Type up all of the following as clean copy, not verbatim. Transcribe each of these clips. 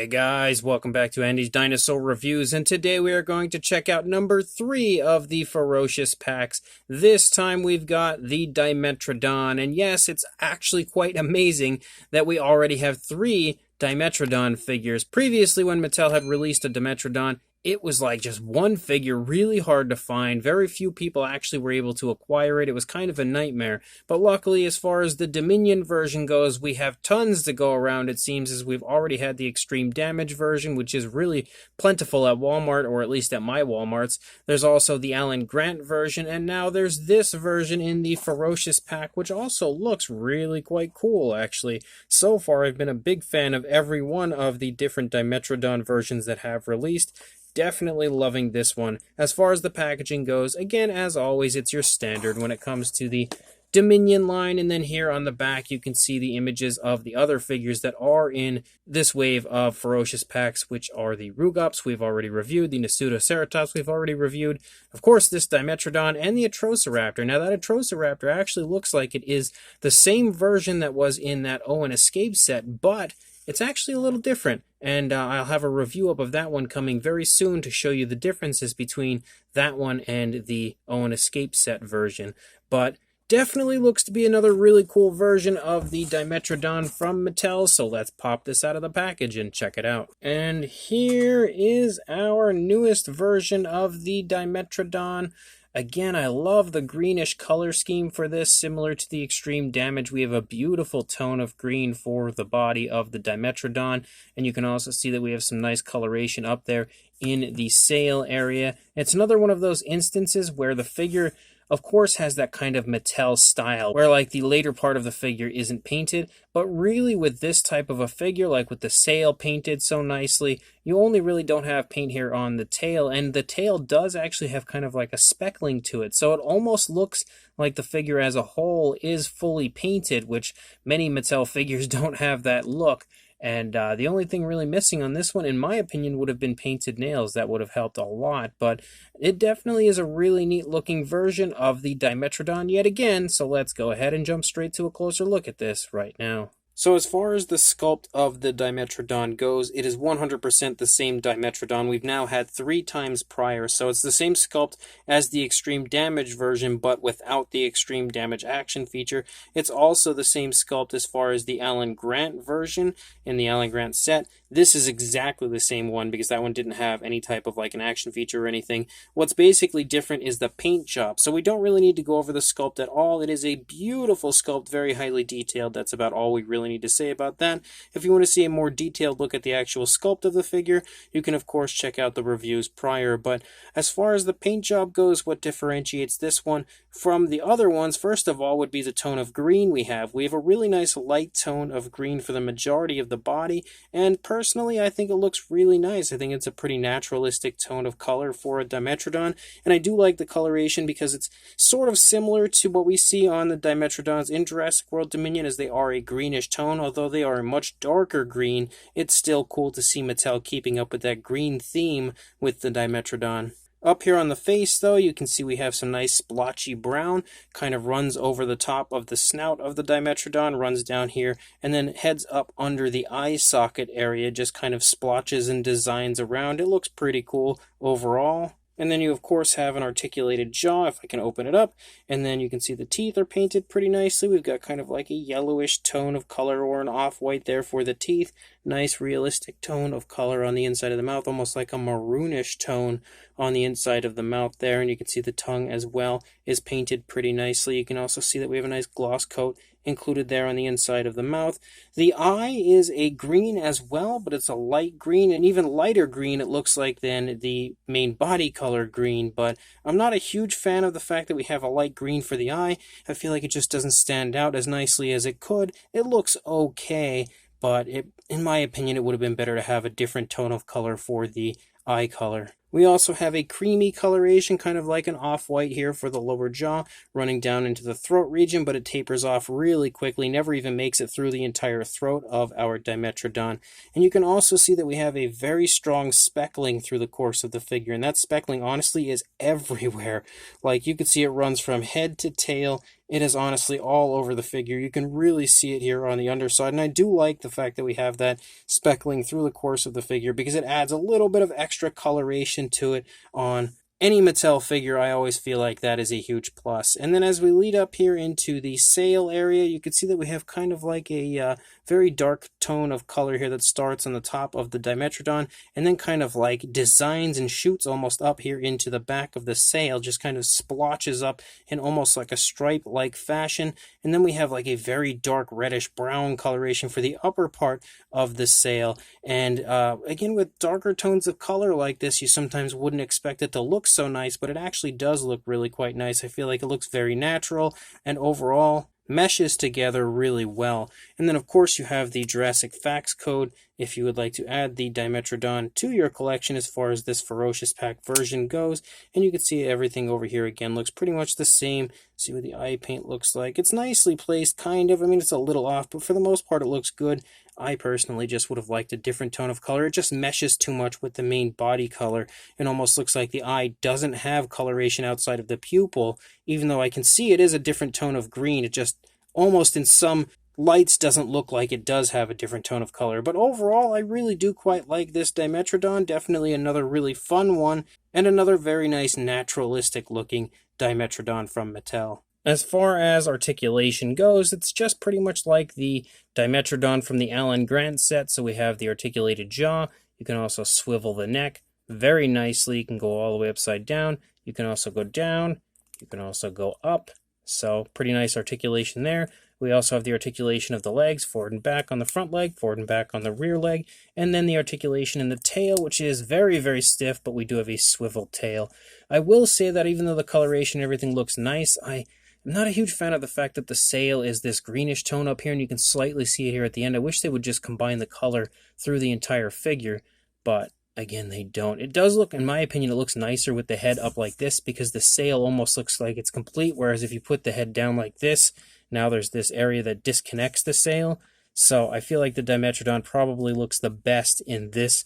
Hey guys, welcome back to Andy's Dinosaur Reviews, and today we are going to check out number 3 of the Ferocious Packs. This time we've got the Dimetrodon, and yes, it's actually quite amazing that we already have 3 Dimetrodon figures. Previously, when Mattel had released a Dimetrodon, it was like just one figure, really hard to find. Very few people actually were able to acquire it. It was kind of a nightmare. But luckily, as far as the Dominion version goes, we have tons to go around, it seems, as we've already had the extreme damage version, which is really plentiful at Walmart, or at least at my Walmarts. There's also the Alan Grant version, and now there's this version in the Ferocious Pack, which also looks really quite cool, actually. So far, I've been a big fan of every one of the different Dimetrodon versions that have released. Definitely loving this one. As far as the packaging goes, again, as always, it's your standard when it comes to the Dominion line, and then here on the back you can see the images of the other figures that are in this wave of Ferocious Packs, which are the Rugops we've already reviewed, the Nasutoceratops we've already reviewed, of course this Dimetrodon, and the Atrociraptor. Now that Atrociraptor actually looks like it is the same version that was in that Owen Escape set, but it's actually a little different, and I'll have a review up of that one coming very soon to show you the differences between that one and the Owen Escape set version. But definitely looks to be another really cool version of the Dimetrodon from Mattel, so let's pop this out of the package and check it out. And here is our newest version of the Dimetrodon. Again, I love the greenish color scheme for this, similar to the extreme damage. We have a beautiful tone of green for the body of the Dimetrodon, and you can also see that we have some nice coloration up there in the sail area. It's another one of those instances where the figure, of course, has that kind of Mattel style, where like the later part of the figure isn't painted, but really with this type of a figure, like with the sail painted so nicely, you only really don't have paint here on the tail, and the tail does actually have kind of like a speckling to it, so it almost looks like the figure as a whole is fully painted, which many Mattel figures don't have that look. And the only thing really missing on this one, in my opinion, would have been painted nails. That would have helped a lot, but it definitely is a really neat looking version of the Dimetrodon yet again, so let's go ahead and jump straight to a closer look at this right now. So as far as the sculpt of the Dimetrodon goes, it is 100% the same Dimetrodon we've now had 3 times prior. So it's the same sculpt as the extreme damage version, but without the extreme damage action feature. It's also the same sculpt as far as the Alan Grant version in the Alan Grant set. This is exactly the same one because that one didn't have any type of like an action feature or anything. What's basically different is the paint job. So we don't really need to go over the sculpt at all. It is a beautiful sculpt, very highly detailed. That's about all we really need to say about that. If you want to see a more detailed look at the actual sculpt of the figure, you can of course check out the reviews prior. But as far as the paint job goes, what differentiates this one from the other ones, first of all, would be the tone of green we have. We have a really nice light tone of green for the majority of the body, and personally I think it looks really nice. I think it's a pretty naturalistic tone of color for a Dimetrodon, and I do like the coloration because it's sort of similar to what we see on the Dimetrodons in Jurassic World Dominion, as they are a greenish tone. Although they are a much darker green, it's still cool to see Mattel keeping up with that green theme with the Dimetrodon. Up here on the face, though, you can see we have some nice splotchy brown, kind of runs over the top of the snout of the Dimetrodon, runs down here, and then heads up under the eye socket area, just kind of splotches and designs around. It looks pretty cool overall. And then you, of course, have an articulated jaw, if I can open it up. And then you can see the teeth are painted pretty nicely. We've got kind of like a yellowish tone of color or an off-white there for the teeth. Nice realistic tone of color on the inside of the mouth, almost like a maroonish tone on the inside of the mouth there. And you can see the tongue as well is painted pretty nicely. You can also see that we have a nice gloss coat included there on the inside of the mouth. The eye is a green as well, but it's a light green, and even lighter green it looks like than the main body color green, but I'm not a huge fan of the fact that we have a light green for the eye. I feel like it just doesn't stand out as nicely as it could. It looks okay, but in my opinion, it would have been better to have a different tone of color for the eye color. We also have a creamy coloration, kind of like an off-white here for the lower jaw, running down into the throat region, but it tapers off really quickly, never even makes it through the entire throat of our Dimetrodon. And you can also see that we have a very strong speckling through the course of the figure, and that speckling honestly is everywhere. Like, you can see it runs from head to tail. It is honestly all over the figure. You can really see it here on the underside, and I do like the fact that we have that speckling through the course of the figure because it adds a little bit of extra coloration to it on any Mattel figure. I always feel like that is a huge plus. And then as we lead up here into the sail area, you can see that we have kind of like a very dark tone of color here that starts on the top of the Dimetrodon and then kind of like designs and shoots almost up here into the back of the sail, just kind of splotches up in almost like a stripe-like fashion. And then we have like a very dark reddish brown coloration for the upper part of the sail. And again, with darker tones of color like this, you sometimes wouldn't expect it to look so nice, but it actually does look really quite nice. I feel like it looks very natural and overall meshes together really well. And then of course you have the Jurassic Facts code if you would like to add the Dimetrodon to your collection as far as this Ferocious Pack version goes. And you can see everything over here again looks pretty much the same. See what the eye paint looks like. It's nicely placed, kind of. I mean, it's a little off, but for the most part it looks good. I personally just would have liked a different tone of color. It just meshes too much with the main body color. It almost looks like the eye doesn't have coloration outside of the pupil, even though I can see it is a different tone of green. It just almost in some lights doesn't look like it does have a different tone of color. But overall, I really do quite like this Dimetrodon. Definitely another really fun one, and another very nice naturalistic looking Dimetrodon from Mattel. As far as articulation goes, it's just pretty much like the Dimetrodon from the Alan Grant set. So we have the articulated jaw. You can also swivel the neck very nicely. You can go all the way upside down. You can also go down. You can also go up. So pretty nice articulation there. We also have the articulation of the legs, forward and back on the front leg, forward and back on the rear leg, and then the articulation in the tail, which is very, very stiff, but we do have a swivel tail. I will say that even though the coloration and everything looks nice, I'm not a huge fan of the fact that the sail is this greenish tone up here, and you can slightly see it here at the end. I wish they would just combine the color through the entire figure, but again, they don't. It does look, in my opinion, it looks nicer with the head up like this because the sail almost looks like it's complete, whereas if you put the head down like this, now there's this area that disconnects the sail. So I feel like the Dimetrodon probably looks the best in this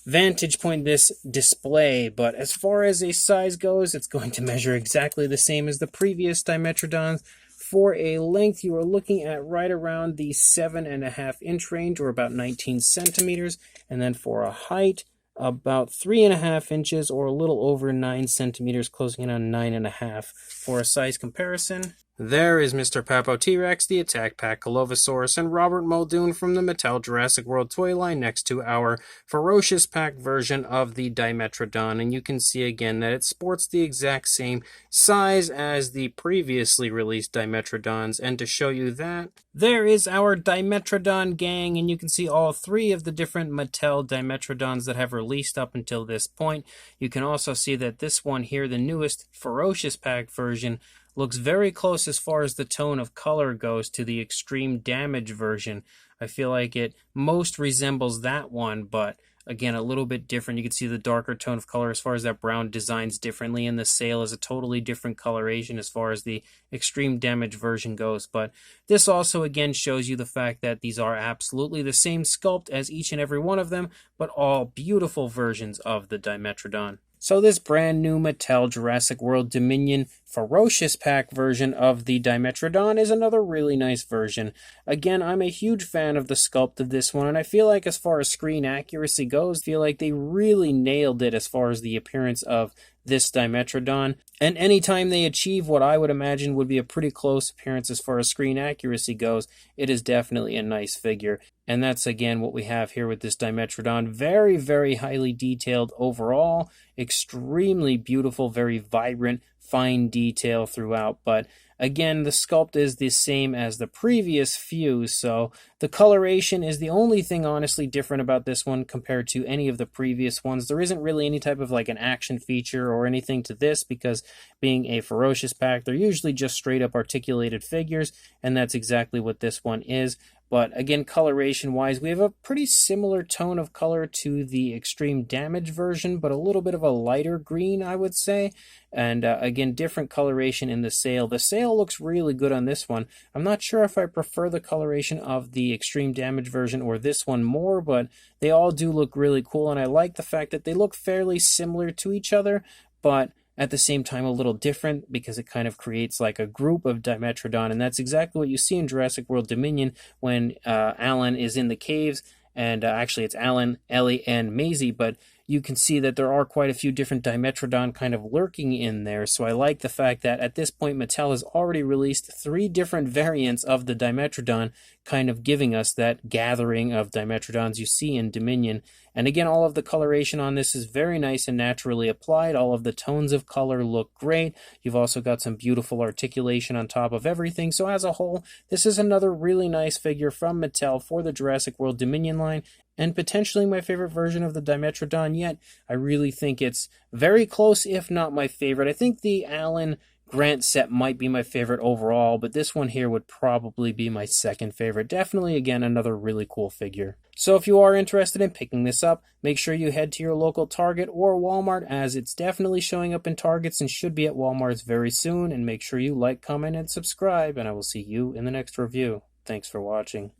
vantage point, this display. But as far as a size goes, it's going to measure exactly the same as the previous Dimetrodons. For a length, you are looking at right around the 7.5-inch range, or about 19 centimeters. And then for a height, about 3.5 inches, or a little over 9 centimeters, closing in on 9.5. For a size comparison, there is Mr. Papo T-Rex, the Attack Pack Colovosaurus, and Robert Muldoon from the Mattel Jurassic World toy line next to our Ferocious Pack version of the Dimetrodon. And you can see again that it sports the exact same size as the previously released Dimetrodons. And to show you that, there is our Dimetrodon gang, and you can see all three of the different Mattel Dimetrodons that have released up until this point. You can also see that this one here, the newest Ferocious Pack version, looks very close as far as the tone of color goes to the Extreme Damage version. I feel like it most resembles that one, but again, a little bit different. You can see the darker tone of color as far as that brown designs differently, and the sail is a totally different coloration as far as the Extreme Damage version goes. But this also again shows you the fact that these are absolutely the same sculpt as each and every one of them, but all beautiful versions of the Dimetrodon. So this brand new Mattel Jurassic World Dominion Ferocious Pack version of the Dimetrodon is another really nice version. Again, I'm a huge fan of the sculpt of this one, and I feel like as far as screen accuracy goes, I feel like they really nailed it as far as the appearance of this Dimetrodon. And anytime they achieve what I would imagine would be a pretty close appearance as far as screen accuracy goes, it is definitely a nice figure. And that's again what we have here with this Dimetrodon. Very, very highly detailed overall. Extremely beautiful, very vibrant, fine detail throughout. But again, the sculpt is the same as the previous few, so the coloration is the only thing honestly different about this one compared to any of the previous ones. There isn't really any type of like an action feature or anything to this, because being a Ferocious Pack, they're usually just straight up articulated figures, and that's exactly what this one is. But again, coloration-wise, we have a pretty similar tone of color to the Extreme Damage version, but a little bit of a lighter green, I would say. And again, different coloration in the sail. The sail looks really good on this one. I'm not sure if I prefer the coloration of the Extreme Damage version or this one more, but they all do look really cool, and I like the fact that they look fairly similar to each other, but at the same time a little different, because it kind of creates like a group of Dimetrodon, and that's exactly what you see in Jurassic World Dominion when Alan is in the caves, and actually it's Alan, Ellie, and Maisie, but you can see that there are quite a few different Dimetrodon kind of lurking in there. So I like the fact that at this point Mattel has already released 3 different variants of the Dimetrodon, kind of giving us that gathering of Dimetrodons you see in Dominion. And again, all of the coloration on this is very nice and naturally applied. All of the tones of color look great. You've also got some beautiful articulation on top of everything. So as a whole, this is another really nice figure from Mattel for the Jurassic World Dominion line, and potentially my favorite version of the Dimetrodon yet. I really think it's very close, if not my favorite. I think the Alan Grant set might be my favorite overall, but this one here would probably be my second favorite. Definitely, again, another really cool figure. So if you are interested in picking this up, make sure you head to your local Target or Walmart, as it's definitely showing up in Targets and should be at Walmarts very soon. And make sure you like, comment, and subscribe, and I will see you in the next review. Thanks for watching.